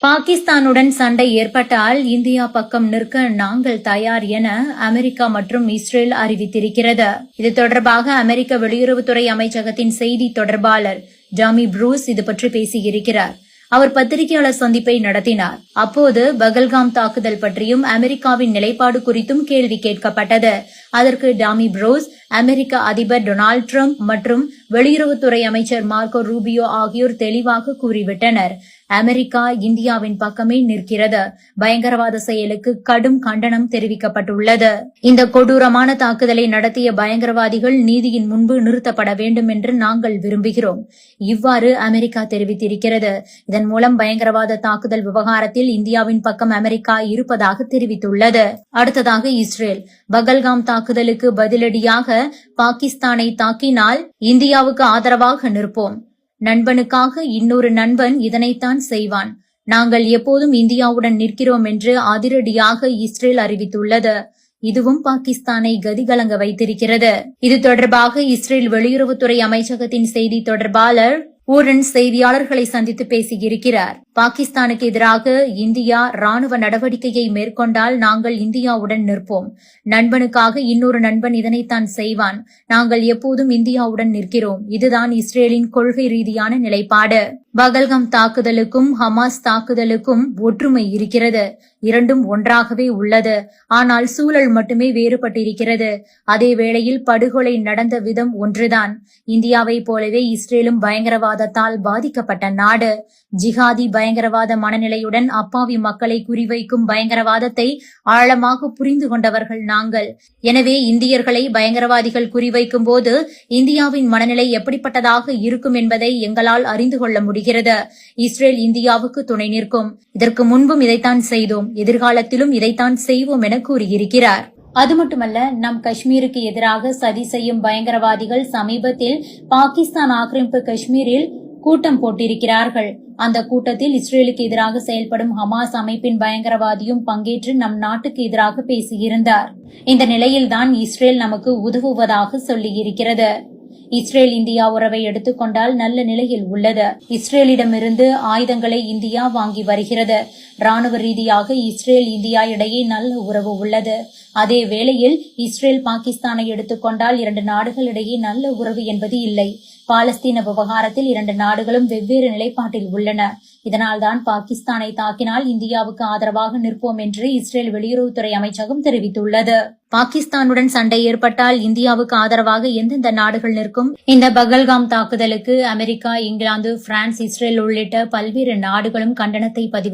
பாகிஸ்தானுடன் சண்டை ஏற்பட்டால் இந்தியா பக்கம் நிற்க நாங்கள் தயார் என அமெரிக்கா மற்றும் இஸ்ரேல் அறிவித்திருக்கிறது. இது தொடர்பாக அமெரிக்க வெளியுறவுத்துறை அமைச்சகத்தின் செய்தி தொடர்பாளர் ஜாமி ப்ரூஸ் இது பற்றி பேசியிருக்கிறார். அவர் பத்திரிகையாளர் சந்திப்பை நடத்தினார். அப்போது பகல்காம் தாக்குதல் பற்றியும் அமெரிக்காவின் நிலைப்பாடு குறித்தும் கேள்வி கேட்கப்பட்டது. அதற்கு டாமி ப்ரோஸ் அமெரிக்க அதிபர் டொனால்டு டிரம்ப் மற்றும் வெளியுறவுத்துறை அமைச்சர் மார்க்கோ ரூபியோ ஆகியோர் தெளிவாக கூறிவிட்டனர். அமெரிக்கா இந்தியாவின் பக்கமே நிற்கிறது. பயங்கரவாத செயலுக்கு கடும் கண்டனம் தெரிவிக்கப்பட்டுள்ளது. இந்த கொடூரமான தாக்குதலை நடத்திய பயங்கரவாதிகள் நீதியின் முன்பு நிறுத்தப்பட வேண்டும் என்று நாங்கள் விரும்புகிறோம். இவ்வாறு அமெரிக்கா தெரிவித்திருக்கிறது. இதன் மூலம் பயங்கரவாத தாக்குதல் விவகாரத்தில் இந்தியாவின் பக்கம் அமெரிக்கா இருப்பதாக தெரிவித்துள்ளது. அடுத்ததாக இஸ்ரேல் பகல்காம் தாக்குதலுக்கு பதிலடியாக பாகிஸ்தானை தாக்கினால் இந்தியாவுக்கு ஆதரவாக நிற்போம். நண்பனுக்காக இன்னொரு நண்பன் இதனைத்தான் செய்வான். நாங்கள் எப்போதும் இந்தியாவுடன் நிற்கிறோம் என்று அதிரடியாக இஸ்ரேல் அறிவித்துள்ளது. இதுவும் பாகிஸ்தானை கதிகலங்க வைத்திருக்கிறது. இது தொடர்பாக இஸ்ரேல் வெளியுறவுத்துறை அமைச்சகத்தின் செய்தி தொடர்பாளர் ஊரன் செய்தியாளர்களை சந்தித்து பேசியிருக்கிறார். பாகிஸ்தானுக்கு எதிராக இந்தியா ராணுவ நடவடிக்கையை மேற்கொண்டால் நாங்கள் இந்தியாவுடன் நிற்போம். நண்பனுக்காக இன்னொரு நண்பன் இதனைத்தான் செய்வான். நாங்கள் எப்போதும் இந்தியாவுடன் நிற்கிறோம். இதுதான் இஸ்ரேலின் கொள்கை ரீதியான நிலைப்பாடு. பகல்காம் தாக்குதலுக்கும் ஹமாஸ் தாக்குதலுக்கும் ஒற்றுமை இருக்கிறது. இரண்டும் ஒன்றாகவே உள்ளது. ஆனால் சூழல் மட்டுமே வேறுபட்டிருக்கிறது. அதே வேளையில் படுகொலை நடந்த விதம் ஒன்றுதான். இந்தியாவை போலவே இஸ்ரேலும் பயங்கரவாதத்தால் பாதிக்கப்பட்ட நாடு. ஜிஹாதி பயங்கரவாத மனநிலையுடன் அப்பாவி மக்களை குறிவைக்கும் பயங்கரவாதத்தை ஆழமாக புரிந்து கொண்டவர்கள் நாங்கள். எனவே இந்தியர்களை பயங்கரவாதிகள் குறிவைக்கும் போது இந்தியாவின் மனநிலை எப்படிப்பட்டதாக இருக்கும் என்பதை எங்களால் அறிந்து கொள்ள முடிகிறது. இஸ்ரேல் இந்தியாவுக்கு துணை நிற்கும். இதற்கு முன்பும் இதைத்தான் செய்தோம், எதிர்காலத்திலும் இதைத்தான் செய்வோம் என கூறியிருக்கிறார். அது மட்டுமல்ல, நம் காஷ்மீருக்கு எதிராக சதி செய்யும் பயங்கரவாதிகள் சமீபத்தில் பாகிஸ்தான் ஆக்கிரமிப்பு காஷ்மீரில் கூட்டம் போட்டிருக்கிறார்கள். அந்த கூட்டத்தில் இஸ்ரேலுக்கு எதிராக செயல்படும் ஹமாஸ் அமைப்பின் பயங்கரவாதியும் பங்கேற்று நம் நாட்டுக்கு எதிராக பேசியிருந்தார். இந்த நிலையில்தான் இஸ்ரேல் நமக்கு உதவுவதாக சொல்லியிருக்கிறது. இஸ்ரேல் இந்தியா உறவை எடுத்துக்கொண்டால் நல்ல நிலையில் உள்ளது. இஸ்ரேலிடமிருந்து ஆயுதங்களை இந்தியா வாங்கி வருகிறது. ராணுவ ரீதியாக இஸ்ரேல் இந்தியா இடையே நல்ல உறவு உள்ளது. அதே வேளையில் இஸ்ரேல் பாகிஸ்தானை எடுத்துக்கொண்டால் இரண்டு நாடுகளிடையே நல்ல உறவு என்பது இல்லை. பாலஸ்தீன விவகாரத்தில் இரண்டு நாடுகளும் வெவ்வேறு நிலைப்பாட்டில் உள்ளன. இதனால்தான் பாகிஸ்தானை தாக்கினால் இந்தியாவுக்கு ஆதரவாக நிற்போம் என்று இஸ்ரேல் வெளியுறவுத்துறை அமைச்சகம் தெரிவித்துள்ளது. பாகிஸ்தானுடன் சண்டை ஏற்பட்டால் இந்தியாவுக்கு ஆதரவாக எந்தெந்த நாடுகள் நிற்கும்? இந்த பகல்காம் தாக்குதலுக்கு அமெரிக்கா, இங்கிலாந்து, பிரான்ஸ், இஸ்ரேல் உள்ளிட்ட பல்வேறு நாடுகளும் கண்டனத்தை பதிவு